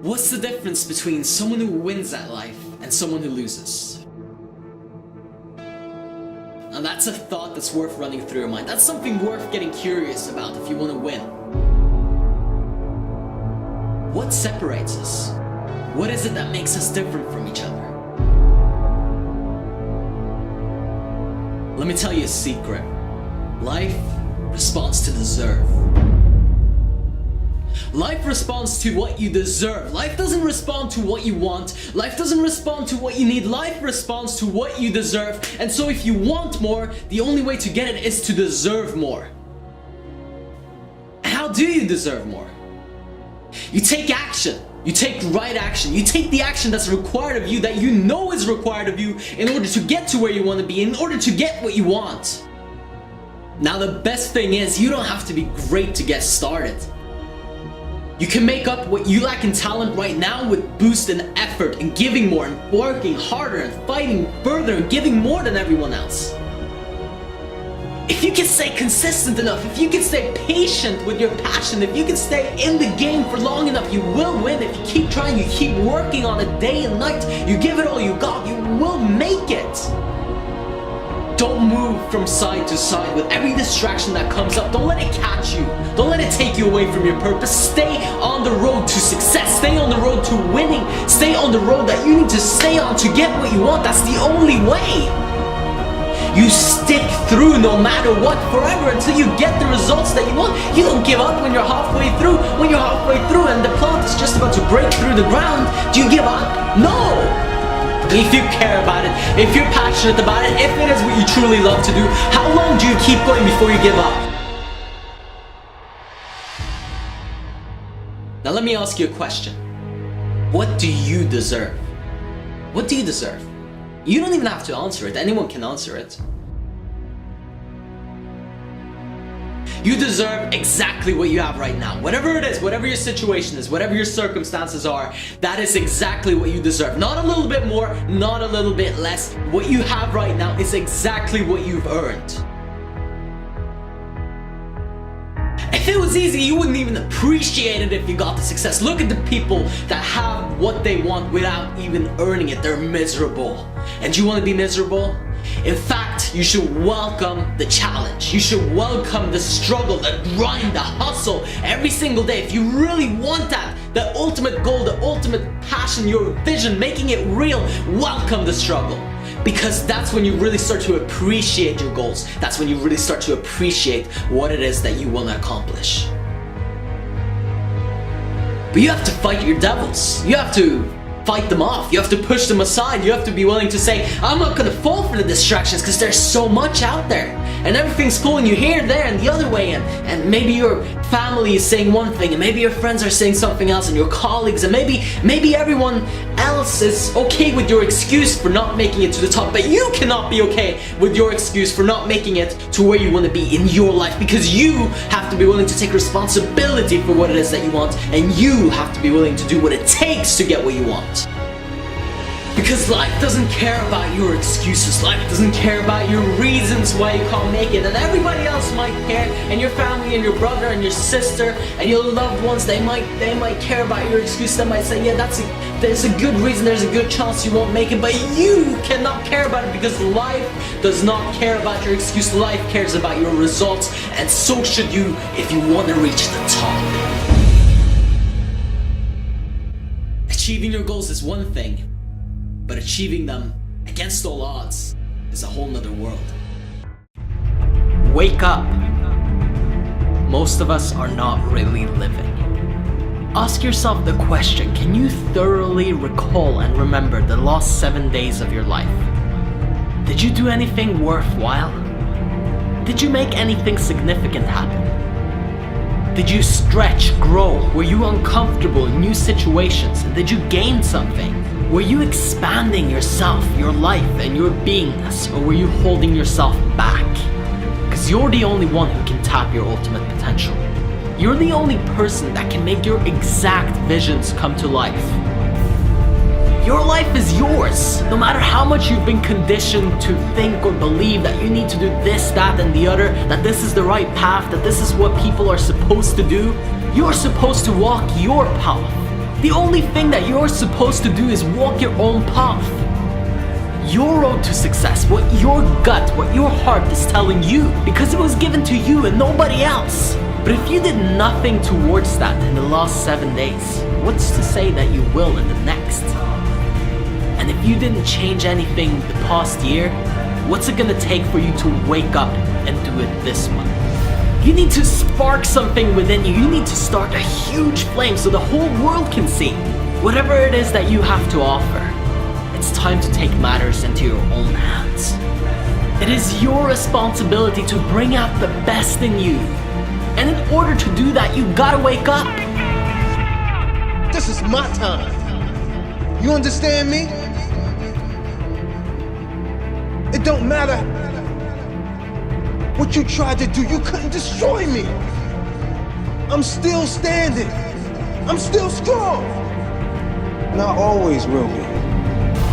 What's the difference between someone who wins at life and someone who loses? And that's a thought that's worth running through your mind. That's something worth getting curious about if you want to win. What separates us? What is it that makes us different from each other? Let me tell you a secret. Life responds to deserve. Life responds to what you deserve. Life doesn't respond to what you want. Life doesn't respond to what you need. Life responds to what you deserve. And so if you want more, the only way to get it is to deserve more. How do you deserve more? You take action. You take right action. You take the action that's required of you, that you know is required of you in order to get to where you want to be, in order to get what you want. Now the best thing is, you don't have to be great to get started. You can make up what you lack in talent right now with boost in effort and giving more and working harder and fighting further and giving more than everyone else. If you can stay consistent enough, if you can stay patient with your passion, if you can stay in the game for long enough, you will win. If you keep trying, you keep working on it day and night, you give it all you got, you will make it. Don't move from side to side with every distraction that comes up. Don't let it catch you. Don't let it take you away from your purpose. Stay on the road to success. Stay on the road to winning. Stay on the road that you need to stay on to get what you want. That's the only way. You stick through no matter what forever until you get the results that you want. You don't give up when you're halfway through. When you're halfway through and the plant is just about to break through the ground, do you give up? No! If you care about it, if you're passionate about it, if it is what you truly love to do, how long do you keep going before you give up? Now let me ask you a question. What do you deserve? What do you deserve? You don't even have to answer it. Anyone can answer it. You deserve exactly what you have right now. Whatever it is, whatever your situation is, whatever your circumstances are, that is exactly what you deserve. Not a little bit more, not a little bit less. What you have right now is exactly what you've earned. If it was easy, you wouldn't even appreciate it if you got the success. Look at the people that have what they want without even earning it. They're miserable. And you want to be miserable? In fact, you should welcome the challenge. You should welcome the struggle, the grind, the hustle every single day. If you really want that, the ultimate goal, the ultimate passion, your vision, making it real, welcome the struggle. Because that's when you really start to appreciate your goals. That's when you really start to appreciate what it is that you want to accomplish. But you have to fight your devils. You have to fight them off. You have to push them aside. You have to be willing to say, I'm not going to fall for the distractions because there's so much out there. And everything's pulling you here, there, and the other way. And maybe your family is saying one thing, and maybe your friends are saying something else, and your colleagues, and maybe everyone else is okay with your excuse for not making it to the top, but you cannot be okay with your excuse for not making it to where you want to be in your life, because you have to be willing to take responsibility for what it is that you want, and you have to be willing to do what it takes to get what you want. Because life doesn't care about your excuses. Life doesn't care about your reasons why you can't make it. And everybody else might care. And your family and your brother and your sister and your loved ones, they might care about your excuse. They might say, yeah, there's a good reason, there's a good chance you won't make it. But you cannot care about it because life does not care about your excuse. Life cares about your results. And so should you if you want to reach the top. Achieving your goals is one thing. But achieving them against all odds is a whole nother world. Wake up. Most of us are not really living. Ask yourself the question, can you thoroughly recall and remember the last 7 days of your life? Did you do anything worthwhile? Did you make anything significant happen? Did you stretch, grow? Were you uncomfortable in new situations? And did you gain something? Were you expanding yourself, your life, and your beingness, or were you holding yourself back? Because you're the only one who can tap your ultimate potential. You're the only person that can make your exact visions come to life. Your life is yours. No matter how much you've been conditioned to think or believe that you need to do this, that, and the other, that this is the right path, that this is what people are supposed to do, you're supposed to walk your path. The only thing that you're supposed to do is walk your own path. Your road to success, what your gut, what your heart is telling you, because it was given to you and nobody else. But if you did nothing towards that in the last 7 days, what's to say that you will in the next? And if you didn't change anything the past year, what's it gonna take for you to wake up and do it this month? You need to spark something within you. You need to start a huge flame so the whole world can see. Whatever it is that you have to offer, it's time to take matters into your own hands. It is your responsibility to bring out the best in you. And in order to do that, you gotta wake up. This is my time. You understand me? It don't matter what you tried to do. You couldn't destroy me. I'm still standing. I'm still strong. And I always will be.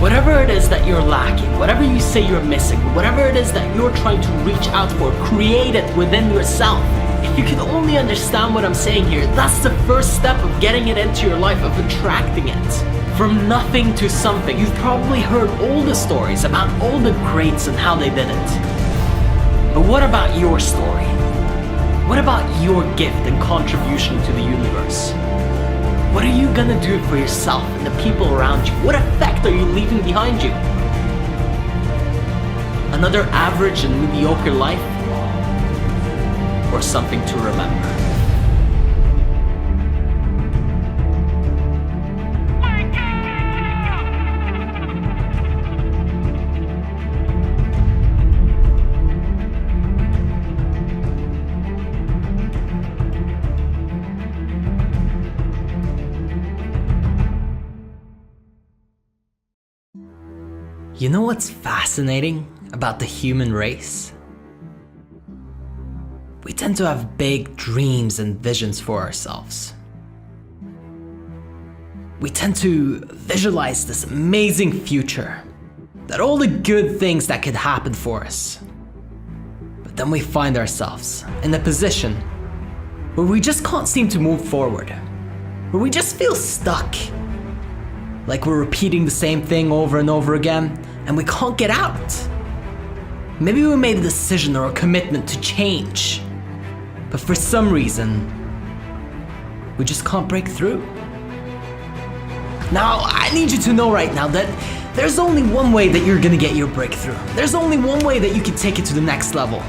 Whatever it is that you're lacking, whatever you say you're missing, whatever it is that you're trying to reach out for, create it within yourself. If you can only understand what I'm saying here, that's the first step of getting it into your life, of attracting it. From nothing to something. You've probably heard all the stories about all the greats and how they did it. But what about your story? What about your gift and contribution to the universe? What are you gonna do for yourself and the people around you? What effect are you leaving behind you? Another average and mediocre life? Or something to remember? You know what's fascinating about the human race? We tend to have big dreams and visions for ourselves. We tend to visualize this amazing future, that all the good things that could happen for us. But then we find ourselves in a position where we just can't seem to move forward, where we just feel stuck. Like we're repeating the same thing over and over again, and we can't get out. Maybe we made a decision or a commitment to change, but for some reason, we just can't break through. Now, I need you to know right now that there's only one way that you're gonna get your breakthrough. There's only one way that you can take it to the next level.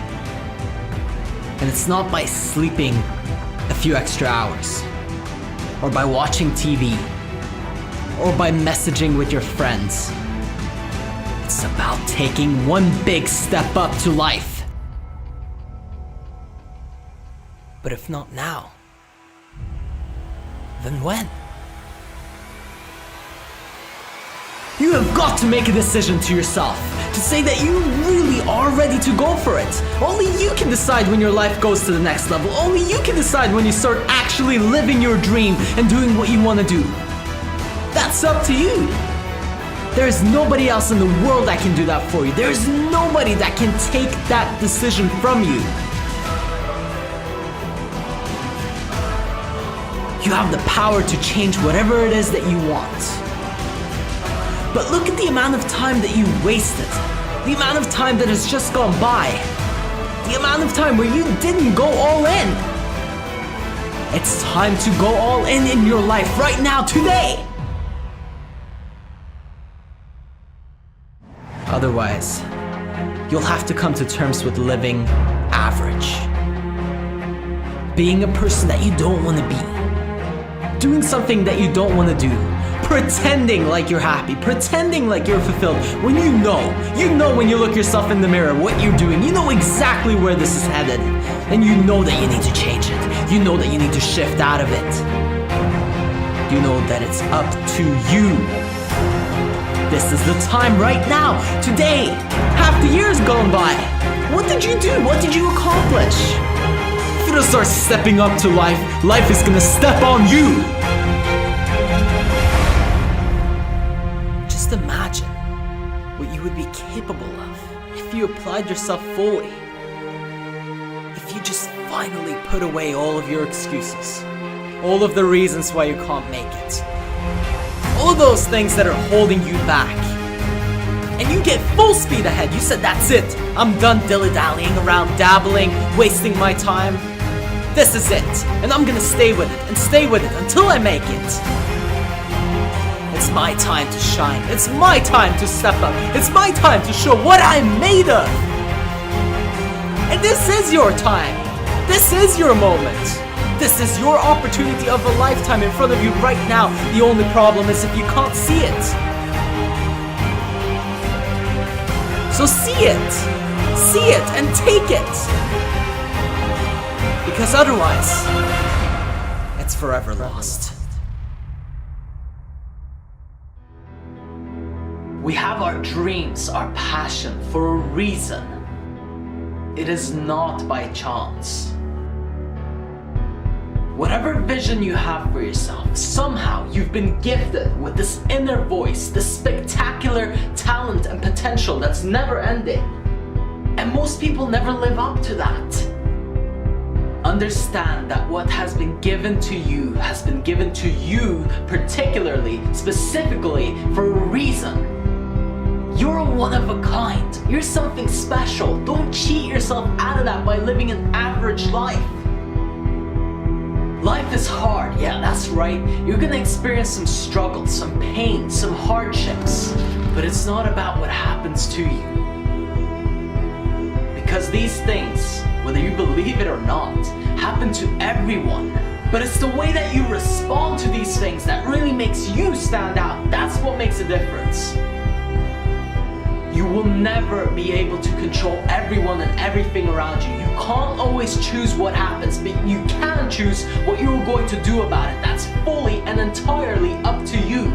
And it's not by sleeping a few extra hours, or by watching TV, or by messaging with your friends. It's about taking one big step up to life. But if not now, then when? You have got to make a decision to yourself, to say that you really are ready to go for it. Only you can decide when your life goes to the next level. Only you can decide when you start actually living your dream and doing what you want to do. That's up to you. There is nobody else in the world that can do that for you. There is nobody that can take that decision from you. You have the power to change whatever it is that you want. But look at the amount of time that you wasted. The amount of time that has just gone by. The amount of time where you didn't go all in. It's time to go all in your life right now, today. Otherwise, you'll have to come to terms with living average. Being a person that you don't want to be. Doing something that you don't want to do. Pretending like you're happy. Pretending like you're fulfilled. When you know when you look yourself in the mirror what you're doing. You know exactly where this is headed. And you know that you need to change it. You know that you need to shift out of it. You know that it's up to you. This is the time right now, today. Half the year's gone by. What did you do? What did you accomplish? If you don't start stepping up to life, life is gonna step on you. Just imagine what you would be capable of if you applied yourself fully. If you just finally put away all of your excuses, all of the reasons why you can't make it. all of those things that are holding you back. And you get full speed ahead. You said, that's it. I'm done dilly-dallying around, dabbling, wasting my time. This is it. And I'm gonna stay with it and stay with it until I make it. It's my time to shine. It's my time to step up. It's my time to show what I'm made of. And this is your time. This is your moment. This is your opportunity of a lifetime in front of you right now. The only problem is if you can't see it. So see it and take it. Because otherwise, it's forever lost. We have our dreams, our passion for a reason. It is not by chance. Whatever vision you have for yourself, somehow you've been gifted with this inner voice, this spectacular talent and potential that's never ending. And most people never live up to that. Understand that what has been given to you has been given to you particularly, specifically for a reason. You're one of a kind. You're something special. Don't cheat yourself out of that by living an average life. Life is hard, yeah, that's right. You're gonna experience some struggles, some pain, some hardships. But it's not about what happens to you. Because these things, whether you believe it or not, happen to everyone. But it's the way that you respond to these things that really makes you stand out. That's what makes a difference. You will never be able to control everyone and everything around you. You can't always choose what happens, but you can choose what you're going to do about it. That's fully and entirely up to you.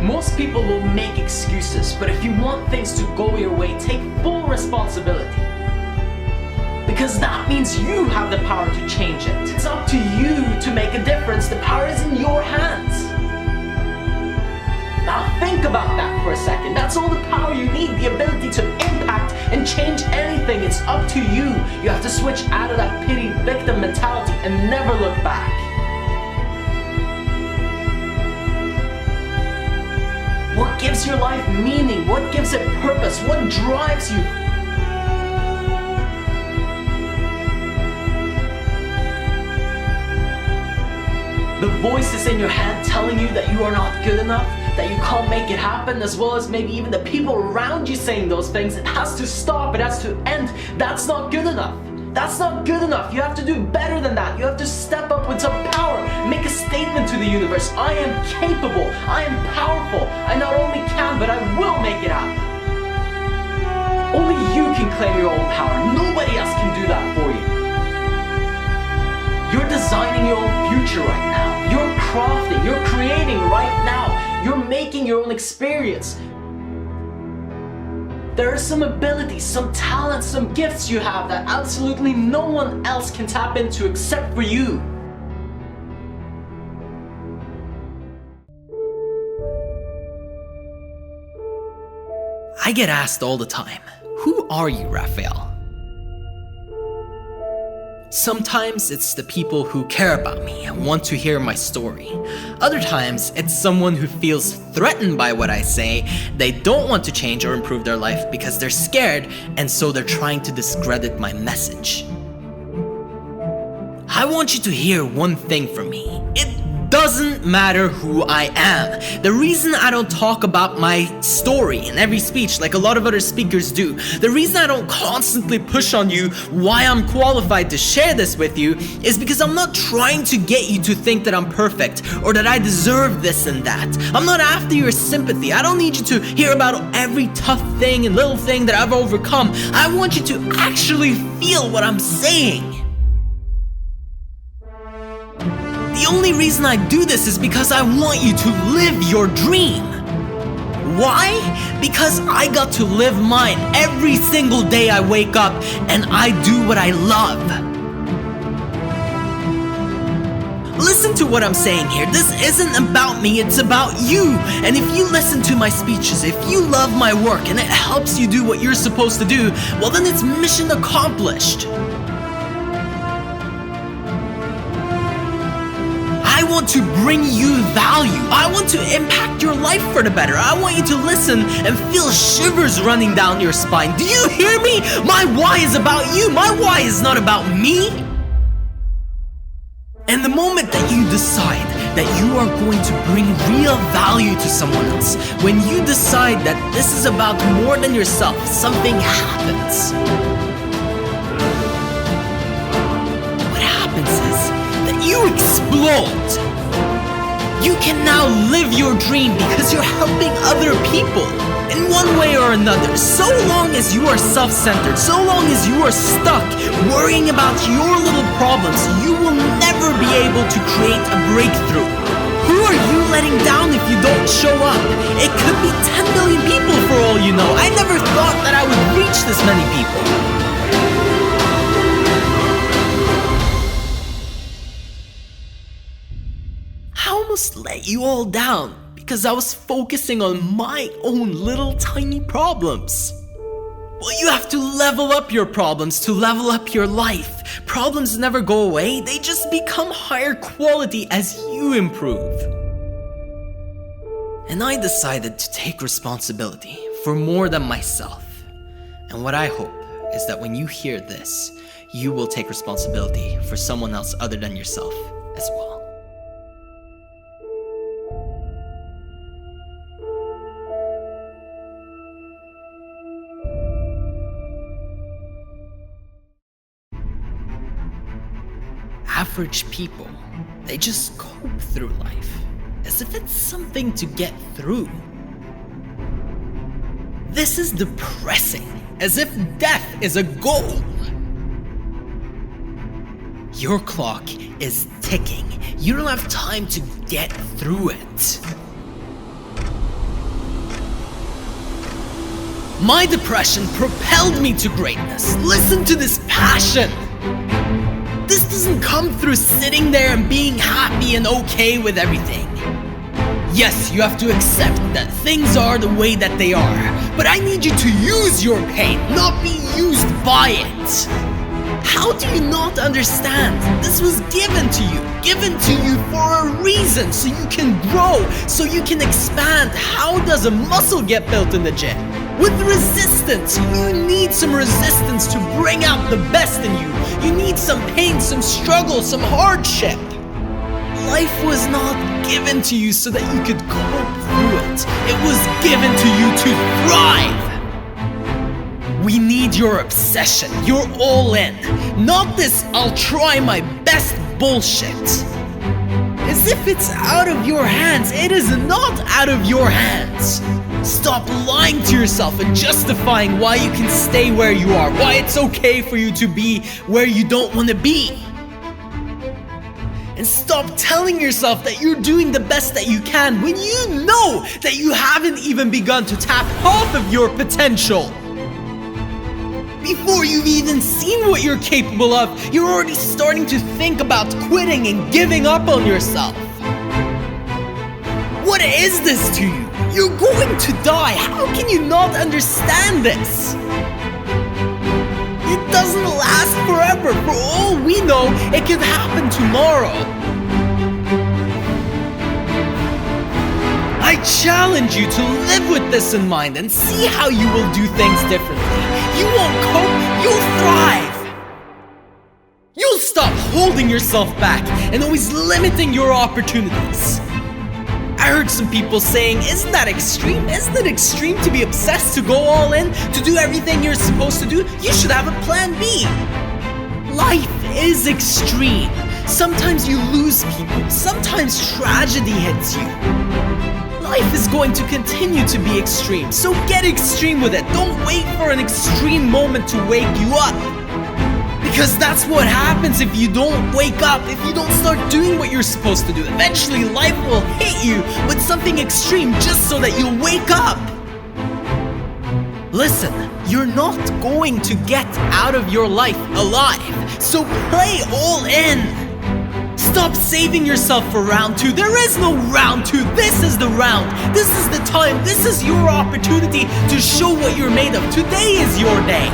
Most people will make excuses, but if you want things to go your way, take full responsibility. Because that means you have the power to change it. It's up to you to make a difference. The power is in your hands. Now think about that for a second. That's all the power you need, the ability to impact and change anything. It's up to you. You have to switch out of that pity victim mentality and never look back. What gives your life meaning? What gives it purpose? What drives you? The voices in your head telling you that you are not good enough, that you can't make it happen, as well as maybe even the people around you saying those things. It has to stop, it has to end. That's not good enough. That's not good enough. You have to do better than that. You have to step up with some power, make a statement to the universe. I am capable, I am powerful. I not only can, but I will make it happen. Only you can claim your own power. Nobody else can do that for you. You're designing your own future right now. You're crafting, you're creating right now. You're making your own experience. There are some abilities, some talents, some gifts you have that absolutely no one else can tap into except for you. I get asked all the time, who are you, Rafael? Sometimes it's the people who care about me and want to hear my story. Other times, it's someone who feels threatened by what I say. They don't want to change or improve their life because they're scared, and so they're trying to discredit my message. I want you to hear one thing from me. It doesn't matter who I am. The reason I don't talk about my story in every speech like a lot of other speakers do, the reason I don't constantly push on you why I'm qualified to share this with you, is because I'm not trying to get you to think that I'm perfect or that I deserve this and that. I'm not after your sympathy. I don't need you to hear about every tough thing and little thing that I've overcome. I want you to actually feel what I'm saying. The only reason I do this is because I want you to live your dream. Why? Because I got to live mine every single day I wake up, and I do what I love. Listen to what I'm saying here. This isn't about me, it's about you. And if you listen to my speeches, if you love my work and it helps you do what you're supposed to do, well then it's mission accomplished. want to bring you value. I want to impact your life for the better. I want you to listen and feel shivers running down your spine. Do you hear me? My why is about you. My why is not about me. And the moment that you decide that you are going to bring real value to someone else, when you decide that this is about more than yourself, something happens. What happens is that you explode. You can now live your dream because you're helping other people in one way or another. So long as you are self-centered, so long as you are stuck worrying about your little problems, you will never be able to create a breakthrough. Who are you letting down if you don't show up? It could be 10 million people for all you know. I never thought that I would reach this many people. I almost let you all down because I was focusing on my own little tiny problems. Well, you have to level up your problems to level up your life. Problems never go away, they just become higher quality as you improve. And I decided to take responsibility for more than myself. And what I hope is that when you hear this, you will take responsibility for someone else other than yourself as well. Average people, they just cope through life as if it's something to get through. This is depressing, as if death is a goal. Your clock is ticking. You don't have time to get through it. My depression propelled me to greatness. Listen to this passion. This doesn't come through sitting there and being happy and okay with everything. Yes, you have to accept that things are the way that they are, but I need you to use your pain, not be used by it. How do you not understand? This was given to you for a reason, so you can grow, so you can expand. How does a muscle get built in the gym? With resistance. You need some resistance to bring out the best in you. You need some pain, some struggle, some hardship. Life was not given to you so that you could cope through it. It was given to you to thrive. We need your obsession, your all in. Not this I'll try my best bullshit. As if it's out of your hands. It is not out of your hands. Stop lying to yourself and justifying why you can stay where you are, why it's okay for you to be where you don't want to be. And stop telling yourself that you're doing the best that you can when you know that you haven't even begun to tap half of your potential. Before you've even seen what you're capable of, you're already starting to think about quitting and giving up on yourself. What is this to you? You're going to die. How can you not understand this? It doesn't last forever. For all we know, it can happen tomorrow. I challenge you to live with this in mind and see how you will do things differently. You won't cope, you'll thrive. You'll stop holding yourself back and always limiting your opportunities. I heard some people saying, isn't that extreme? Isn't it extreme to be obsessed, to go all in, to do everything you're supposed to do? You should have a plan B. Life is extreme. Sometimes you lose people. Sometimes tragedy hits you. Life is going to continue to be extreme, so get extreme with it. Don't wait for an extreme moment to wake you up. Because that's what happens if you don't wake up, if you don't start doing what you're supposed to do. Eventually, life will hit you with something extreme just so that you'll wake up. Listen, you're not going to get out of your life alive, so play all in. Stop saving yourself for round 2. There is no round 2. This is the round. This is the time. This is your opportunity to show what you're made of. Today is your day.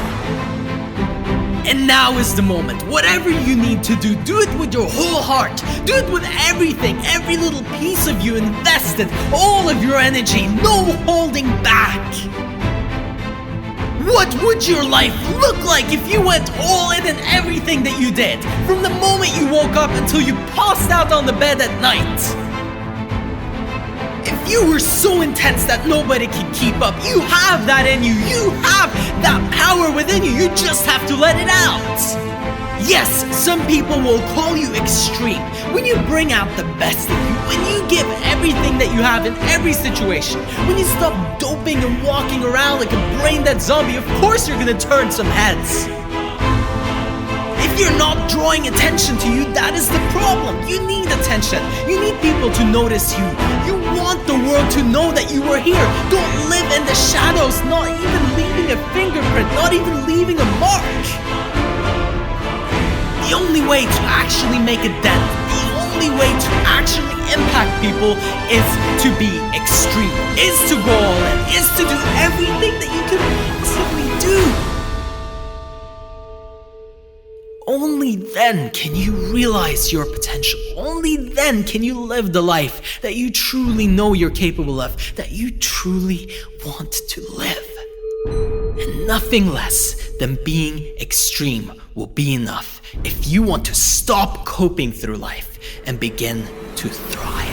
And now is the moment. Whatever you need to do it with your whole heart. Do it with everything, every little piece of you. Invest it, all of your energy, no holding back. What would your life look like if you went all in everything that you did? From the moment you woke up until you passed out on the bed at night. If you were so intense that nobody can keep up, you have that in you. You have that power within you. You just have to let it out. Yes, some people will call you extreme. When you bring out the best in you, when you give everything that you have in every situation, when you stop doping and walking around like a brain-dead zombie, of course you're gonna turn some heads. If you're not drawing attention to you, that is the problem. You need attention. You need people to notice you. You want the world to know that you are here. Don't live in the shadows, not even leaving a fingerprint, not even leaving a mark. The only way to actually make a dent, the only way to actually impact people is to be extreme, is to go all in, is to do everything that you can possibly do. Only then can you realize your potential. Only then can you live the life that you truly know you're capable of, that you truly want to live. And nothing less than being extreme will be enough if you want to stop coping through life and begin to thrive.